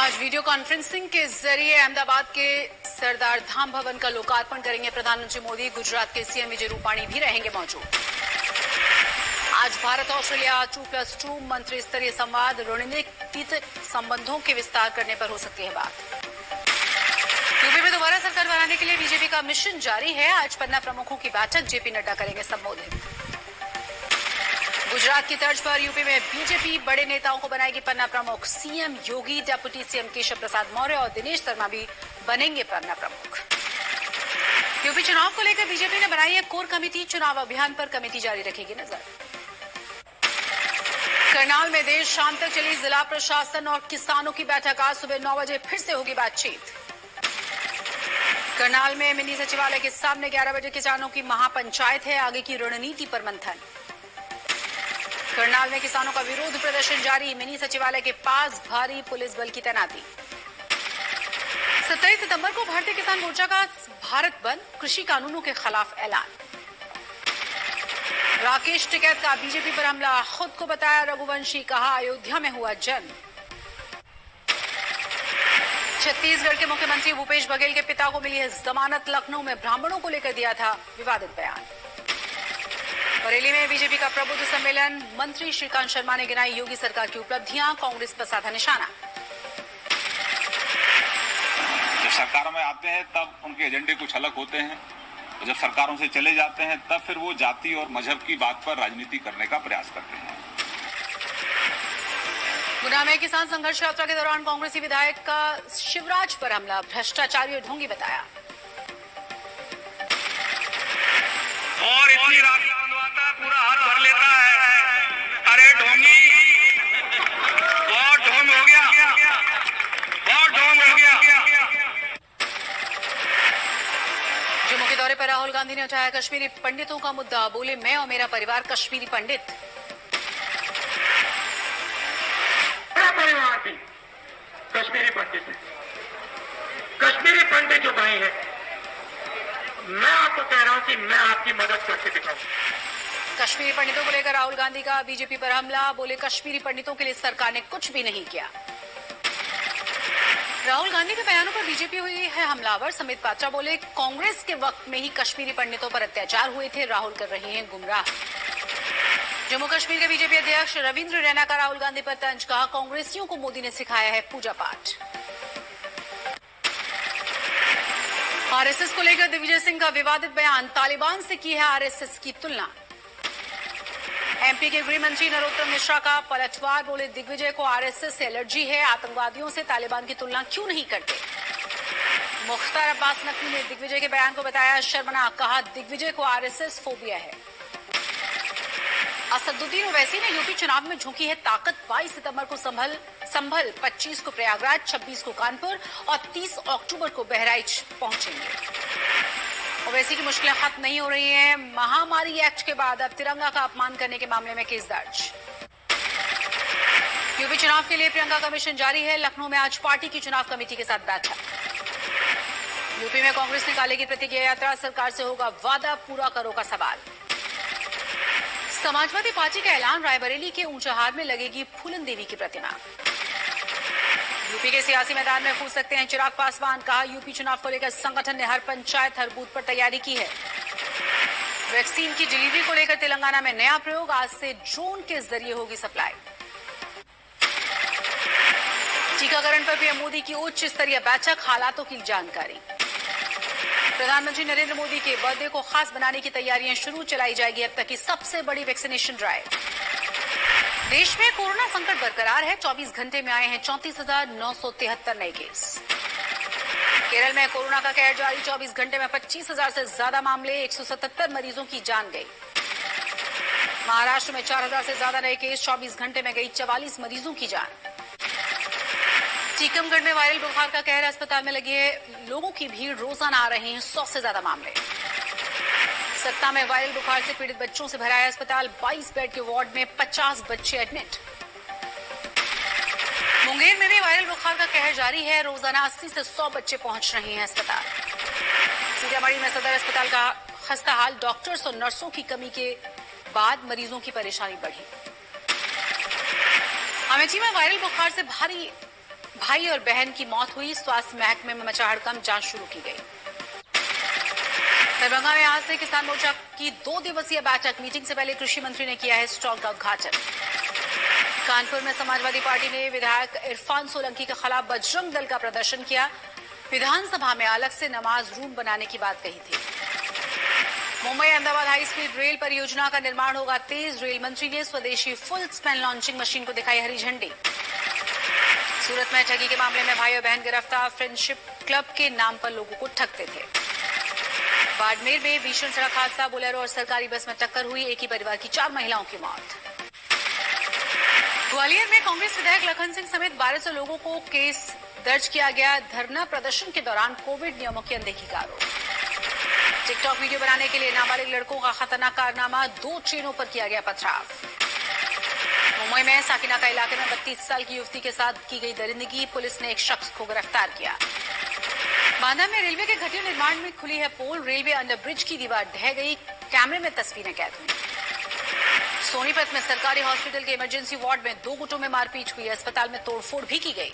आज video conferencing के जरिए अहमदाबाद के सरदार धाम भवन का लोकार्पण करेंगे प्रधानमंत्री मोदी। गुजरात के सीएम विजय रूपाणी भी रहेंगे मौजूद। आज भारत ऑस्ट्रेलिया 2+2 मंत्री स्तरीय संवाद, रणनीतिक संबंधों के विस्तार करने पर हो सकती है बात। यूपी में दोबारा सरकार बनाने के लिए बीजेपी का मिशन जारी है। आज पन्ना प्रमुखों की बैठक जेपी नड्डा करेंगे संबोधित। गुजरात की तर्ज पर यूपी में बीजेपी बड़े नेताओं को बनाएगी पन्ना प्रमुख। सीएम योगी, डेप्यूटी सीएम केशव प्रसाद मौर्य और दिनेश शर्मा भी बनेंगे पन्ना प्रमुख। यूपी चुनाव को लेकर बीजेपी ने बनाई है कोर कमेटी। चुनाव अभियान पर कमेटी जारी रखेगी नजर। करनाल में देर शाम तक चली जिला प्रशासन और किसानों की बैठक। आज सुबह 9 बजे फिर से होगी बातचीत। करनाल में मिनी सचिवालय के सामने 11 बजे किसानों की महापंचायत है। आगे की रणनीति पर मंथन। करनाल में किसानों का विरोध प्रदर्शन जारी। मिनी सचिवालय के पास भारी पुलिस बल की तैनाती। 27 सितंबर को भारतीय किसान मोर्चा का भारत बंद, कृषि कानूनों के खिलाफ ऐलान। राकेश टिकैत का बीजेपी पर हमला, खुद को बताया रघुवंशी, कहा अयोध्या में हुआ जन्म। छत्तीसगढ़ के मुख्यमंत्री भूपेश बघेल के पिता को मिली है जमानत। लखनऊ में ब्राह्मणों को लेकर दिया था विवादित बयान। बरेली में बीजेपी का प्रबुद्ध सम्मेलन, मंत्री श्रीकांत शर्मा ने गिनाई योगी सरकार की उपलब्धियां, कांग्रेस पर साधा निशाना। जब सरकारों में आते हैं तब उनके एजेंडे कुछ अलग होते हैं, और जब सरकारों से चले जाते हैं तब फिर वो जाति और मजहब की बात पर राजनीति करने का प्रयास करते हैं। गुना में किसान संघर्ष यात्रा के दौरान कांग्रेसी विधायक का शिवराज पर हमला, भ्रष्टाचारी और ढोंगी बताया। और इतनी रात पूरा हाथ भर लेता है, अरे ढोंगी, बहुत ढोंग हो गया, बहुत ढोंग हो गया। जम्मू के दौरे पर राहुल गांधी ने उठाया कश्मीरी पंडितों का मुद्दा। बोले, मैं और मेरा परिवार कश्मीरी पंडित। परिवार भी कश्मीरी पंडित है। कश्मीरी पंडित जो भाई है, मैं आपको कह रहा हूं कि मैं आपकी मदद करके दिखाऊं। कश्मीरी पंडितों को लेकर राहुल गांधी का बीजेपी पर हमला। बोले, कश्मीरी पंडितों के लिए सरकार ने कुछ भी नहीं किया। राहुल गांधी के बयानों पर बीजेपी हुई है हमलावर। समित पात्रा बोले, कांग्रेस के वक्त में ही कश्मीरी पंडितों पर अत्याचार हुए थे, राहुल कर रहे हैं गुमराह। जम्मू कश्मीर के बीजेपी अध्यक्ष रविंद्र रैना का राहुल गांधी पर तंज, कहा कांग्रेसियों को मोदी ने सिखाया है पूजा पाठ। आरएसएस को लेकर दिग्विजय सिंह का विवादित बयान, तालिबान से की है आरएसएस की तुलना। एमपी के गृह मंत्री नरोत्तम मिश्रा का पलटवार। बोले, दिग्विजय को आरएसएस से एलर्जी है, आतंकवादियों से तालिबान की तुलना क्यों नहीं करते। मुख्तार अब्बास नकवी ने दिग्विजय के बयान को बताया शर्मनाक, कहा दिग्विजय को आरएसएस फोबिया है। असदुद्दीन ओवैसी ने यूपी चुनाव में झोंकी है ताकत। 22 सितंबर को संभल, 25 को प्रयागराज, 26 को कानपुर और 30 अक्टूबर को बहराइच पहुंचेंगे। ओवैसी की मुश्किलें खत्म नहीं हो रही हैं। महामारी एक्ट के बाद अब तिरंगा का अपमान करने के मामले में केस दर्ज। यूपी चुनाव के लिए प्रियंका का मिशन जारी है। लखनऊ में आज पार्टी की चुनाव कमेटी के साथ बैठक। यूपी में कांग्रेस निकालेगी प्रतिज्ञा यात्रा, सरकार से होगा वादा पूरा करो का सवाल। समाजवादी पार्टी का ऐलान, रायबरेली के ऊंचाहार में लगेगी फूलन देवी की प्रतिमा। यूपी के सियासी मैदान में कूद सकते हैं चिराग पासवान, कहा यूपी चुनाव को लेकर संगठन ने हर पंचायत हर बूथ पर तैयारी की है। वैक्सीन की डिलीवरी को लेकर तेलंगाना में नया प्रयोग, आज से ड्रोन के जरिए होगी सप्लाई। टीकाकरण पर पीएम मोदी की उच्च स्तरीय बैठक, हालातों की जानकारी। प्रधानमंत्री नरेंद्र मोदी के बर्थडे को खास बनाने की तैयारियां शुरू, चलाई जाएगी अब तक की सबसे बड़ी वैक्सीनेशन ड्राइव। देश में कोरोना संकट बरकरार है। 24 घंटे में आए हैं 34,973 नए केस। केरल में कोरोना का कहर जारी, 24 घंटे में 25,000 से ज्यादा मामले, 177 मरीजों की जान गई। महाराष्ट्र में 4,000 से ज्यादा नए केस, 24 घंटे में गई 44 मरीजों की जान। टीकमगढ़ में वायरल बुखार का कहर, अस्पताल में लगे लोगों की भीड़, रोजाना आ रहे हैं 100 से ज्यादा मामले। सत्ता में वायरल बुखार से पीड़ित बच्चों से भरा है अस्पताल, 22 बेड के वार्ड में 50 बच्चे एडमिट। मुंगेर में भी वायरल बुखार का कहर जारी है, रोजाना 80 से 100 बच्चे पहुंच रहे हैं अस्पताल। सीतामढ़ी में सदर अस्पताल का खस्ता हाल, डॉक्टर्स और नर्सों की कमी के बाद मरीजों की परेशानी बढ़ी। अमेठी में वायरल बुखार से भारी भाई और बहन की मौत हुई। स्वास्थ्य महकमे में मचा हड़कंप, जांच शुरू की गई। दरभंगा में आज से किसान मोर्चा की 2 दिवसीय बैठक। मीटिंग से पहले कृषि मंत्री ने किया है स्टॉल का उद्घाटन। कानपुर में समाजवादी पार्टी ने विधायक इरफान सोलंकी के खिलाफ बजरंग दल का प्रदर्शन किया। विधानसभा में अलग से नमाज रूम बनाने की बात कही थी। Mumbai Ahmedabad high speed rail परियोजना का निर्माण होगा तेज। रेल मंत्री ने स्वदेशी फुल स्पैन लॉन्चिंग मशीन को दिखाई हरी झंडी। सूरत में ठगी के मामले में भाई और बहन गिरफ्तार। फ्रेंडशिप क्लब के नाम पर लोगों को ठगते थे। बाड़मेर में भीषण सड़क हादसा, बोलेरो और सरकारी बस में टक्कर हुई। एक ही परिवार की 4 महिलाओं की मौत। ग्वालियर में कांग्रेस विधायक लखन सिंह समेत 1200 लोगों को केस दर्ज किया गया। धरना प्रदर्शन के दौरान कोविड नियमों की अनदेखी का आरोप। टिकटॉक वीडियो बनाने के लिए नाबालिग लड़कों का खतरनाक कारनामा, 2 ट्रेनों पर किया गया पथराव। मुंबई में साकिनाका इलाके में 32 साल की युवती के साथ की गई दरिंदगी, पुलिस ने एक शख्स को गिरफ्तार किया। बांदा में रेलवे के घटिया निर्माण में खुली है पोल। रेलवे अंडरब्रिज की दीवार ढह गई, कैमरे में तस्वीरें कैद हुई। सोनीपत में सरकारी हॉस्पिटल के इमरजेंसी वार्ड में 2 गुटों में मारपीट हुई। अस्पताल में तोड़फोड़ भी की गई।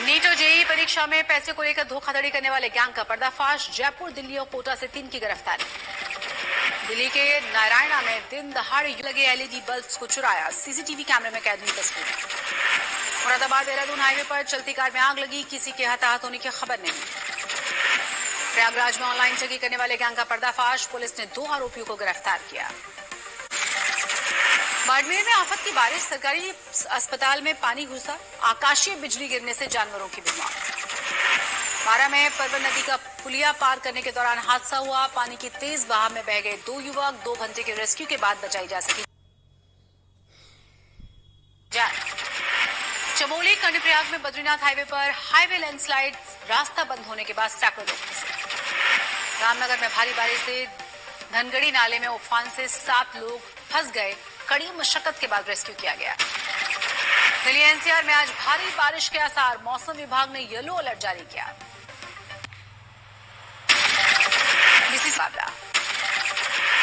नीट और जेईई परीक्षा में पैसे को लेकर धोखाधड़ी करने वाले गैंग का पर्दाफाश। जयपुर, दिल्ली और कोटा से 3 की गिरफ्तारी। दिल्ली के नारायणा में दिन दहाड़े लगे एलईडी बल्ब्स को चुराया। सीसीटीवी कैमरे में कैद हुई तस्वीरें। मुरादाबाद देहरादून हाईवे पर चलती कार में आग लगी, किसी के हताहत होने की खबर नहीं। प्रयागराज में ऑनलाइन ठगी करने वाले गैंग का पर्दाफाश, पुलिस ने 2 आरोपियों को गिरफ्तार किया। बाड़मेर में आफत की बारिश, सरकारी अस्पताल में पानी घुसा। आकाशीय बिजली गिरने से जानवरों की भी मौत। बारा में परवन नदी का पुलिया पार करने के दौरान हादसा हुआ। पानी के तेज बहाव में बह गए 2 युवक। 2 घंटे के रेस्क्यू के बाद बचाई जा सकी जान। चमोली कर्णप्रयाग में बद्रीनाथ हाईवे पर हाईवे लैंडस्लाइड, रास्ता बंद होने के बाद सैकड़ों लोग फंसे। रामनगर में भारी बारिश से धनगढ़ी नाले में उफान से 7 लोग फंस गए। कड़ी मशक्कत के बाद रेस्क्यू किया गया। दिल्ली एनसीआर में आज भारी बारिश के आसार, मौसम विभाग ने येलो अलर्ट जारी किया।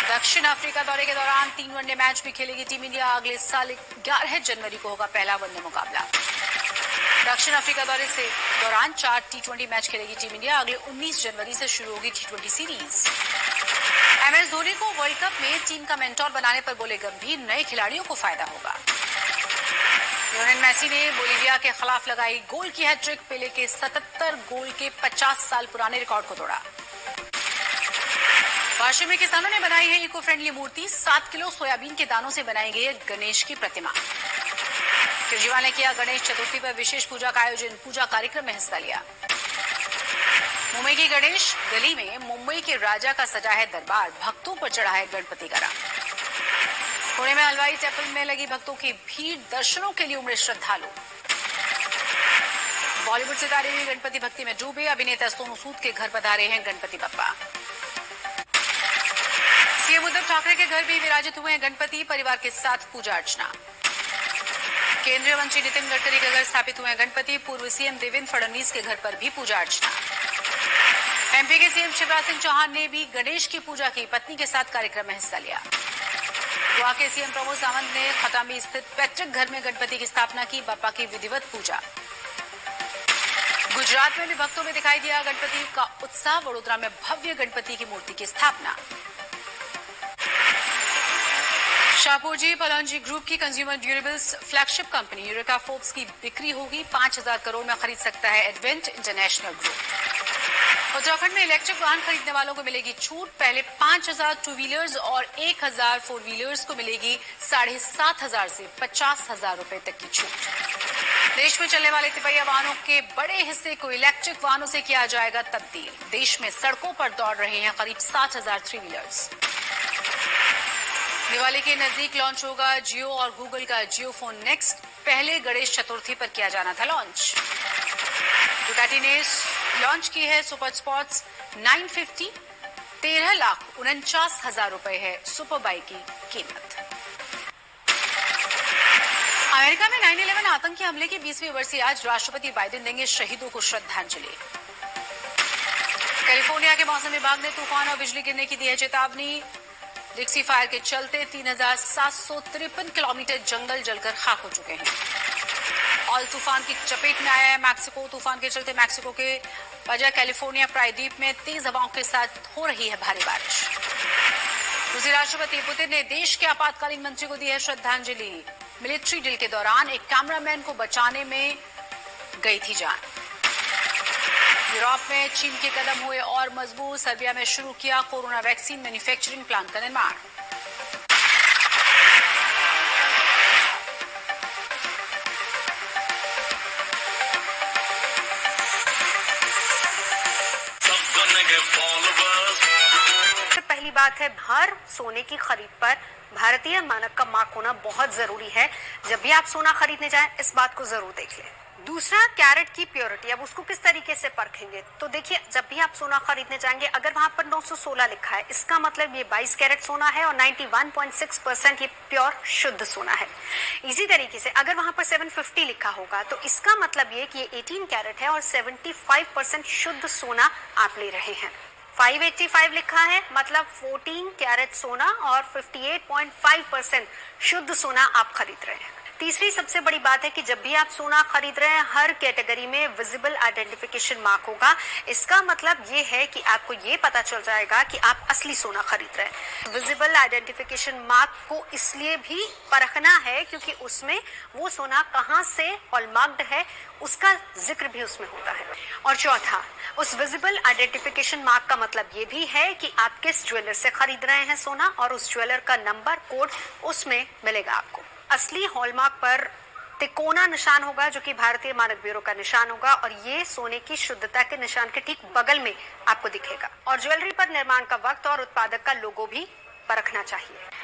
दक्षिण अफ्रीका दौरे के दौरान 3 वनडे मैच भी खेलेगी टीम इंडिया। अगले साल 11 जनवरी को होगा पहला वनडे मुकाबला। दक्षिण अफ्रीका दौरे से दौरान 4 T20 मैच खेलेगी टीम इंडिया। अगले 19 जनवरी से शुरू होगी T20 सीरीज। एमएस धोनी को वर्ल्ड कप में टीम का मेंटोर बनाने पर बोले गंभीर, नए खिलाड़ियों को फायदा होगा। लियोनेल मेसी ने बोलीविया के खिलाफ लगाई गोल की हैट्रिक। पेले के 77 गोल के 50 साल पुराने रिकॉर्ड को तोड़ा। वाशी में किसानों ने बनाई है इको फ्रेंडली मूर्ति। 7 किलो सोयाबीन के दानों से बनाई गई है गणेश की प्रतिमा। केजरीवाल ने किया गणेश चतुर्थी पर विशेष पूजा का आयोजन, पूजा कार्यक्रम में हिस्सा लिया। मुंबई की गणेश गली में मुंबई के राजा का सजा है दरबार, भक्तों पर चढ़ा है गणपति का रंग। पुणे में हलवाई टेम्पल में लगी भक्तों की भीड़, दर्शनों के लिए उमड़े श्रद्धालु। बॉलीवुड सितारे भी गणपति भक्ति में डूबे। अभिनेता सोनू सूद के घर पधारे हैं गणपति बप्पा। सीएम उद्धव ठाकरे के घर भी विराजित हुए हैं गणपति, परिवार के साथ पूजा अर्चना। केंद्रीय मंत्री नितिन गडकरी के घर स्थापित हुए हैं गणपति। पूर्व सीएम देवेंद्र फडणवीस के घर पर भी पूजा अर्चना। एमपी के सीएम शिवराज सिंह चौहान ने भी गणेश की पूजा की, पत्नी के साथ कार्यक्रम में हिस्सा लिया। गोवा के सीएम प्रमोद सावंत ने खटामी स्थित पैतृक घर में गणपति की स्थापना की, बप्पा की विधिवत पूजा। गुजरात में भी भक्तों में दिखाई दिया गणपति का उत्साह। वडोदरा में भव्य गणपति की मूर्ति की स्थापना। शाहपुरजी पलौंजी ग्रुप की consumer durables flagship company eureka Forbes की बिक्री होगी। 5000 करोड़ में खरीद सकता है एडवेंट इंटरनेशनल ग्रुप। उत्तराखंड में इलेक्ट्रिक वाहन खरीदने वालों को मिलेगी छूट। पहले 5000 टू व्हीलर्स और 1000 फोर व्हीलर्स को मिलेगी 7500 से 50,000 रुपए तक की छूट। देश में चलने वाले तिपहिया वाहनों के बड़े हिस्से को इलेक्ट्रिक वाहनों से किया जाएगा तब्दील। देश में सड़कों पर दौड़ रहे हैं करीब 60,000 थ्री व्हीलर्स। दिवाली के नजदीक लॉन्च होगा जियो और गूगल का जियो फोन नेक्स्ट। पहले गणेश चतुर्थी पर किया जाना था लॉन्च। डुकाटी ने लॉन्च की है सुपर स्पोर्ट्स 950। 13,49,000 रुपए है सुपर बाइक की कीमत। अमेरिका में 9/11 आतंकी हमले की 20वीं बरसी आज राष्ट्रपति बाइडेन देंगे शहीदों को श्रद्धांजलि। कैलिफोर्निया के मौसम विभाग ने तूफान और बिजली गिरने की दी है चेतावनी। डिक्सी फायर के चलते 3753 किलोमीटर जंगल जलकर खाक हो चुके हैं। पॉल तूफान की चपेट में आया है मैक्सिको। तूफान के चलते मैक्सिको के बाजा कैलिफोर्निया प्रायद्वीप में तेज हवाओं के साथ हो रही है भारी बारिश। रूसी राष्ट्रपति पुतिन ने देश के आपातकालीन मंत्री को दी है श्रद्धांजलि। मिलिट्री ड्रिल के दौरान एक कैमरामैन को बचाने में गई थी जान। यूरोप में चीन के कदम हुए और मजबूत। सर्बिया में शुरू किया कोरोना वैक्सीन मैन्युफैक्चरिंग प्लांट का निर्माण। पहली बात है, हर सोने की खरीद पर भारतीय मानक का मार्क होना बहुत जरूरी है। जब भी आप सोना खरीदने जाएं, इस बात को जरूर देख लें। दूसरा, कैरेट की प्योरिटी। अब उसको किस तरीके से परखेंगे? तो देखिए, जब भी आप सोना खरीदने जाएंगे, अगर वहां पर 916 लिखा है, इसका मतलब ये 22 कैरेट सोना है और 91.6% ये प्योर शुद्ध सोना है। इसी तरीके से अगर वहां पर 750 लिखा होगा, तो इसका मतलब ये कि ये 18 कैरेट है और 75% शुद्ध सोना आप ले रहे हैं। 585 लिखा है, मतलब 14 कैरेट सोना और 58.5% शुद्ध सोना आप खरीद रहे हैं। तीसरी सबसे बड़ी बात है कि जब भी आप सोना खरीद रहे हैं, हर कैटेगरी में विजिबल आइडेंटिफिकेशन मार्क होगा। इसका मतलब ये है कि आपको ये पता चल जाएगा कि आप असली सोना खरीद रहे हैं। विजिबल आइडेंटिफिकेशन मार्क को इसलिए भी परखना है क्योंकि उसमें वो सोना कहाँ से हॉलमार्क्ड है उसका जिक्र भी उसमें होता है। और चौथा, उस विजिबल आइडेंटिफिकेशन मार्क का मतलब ये भी है कि आप किस ज्वेलर से खरीद रहे हैं सोना, और उस ज्वेलर का नंबर कोड उसमें मिलेगा आपको। असली हॉलमार्क पर तिकोना निशान होगा, जो कि भारतीय मानक ब्यूरो का निशान होगा, और ये सोने की शुद्धता के निशान के ठीक बगल में आपको दिखेगा। और ज्वेलरी पर निर्माण का वक्त और उत्पादक का लोगो भी परखना चाहिए।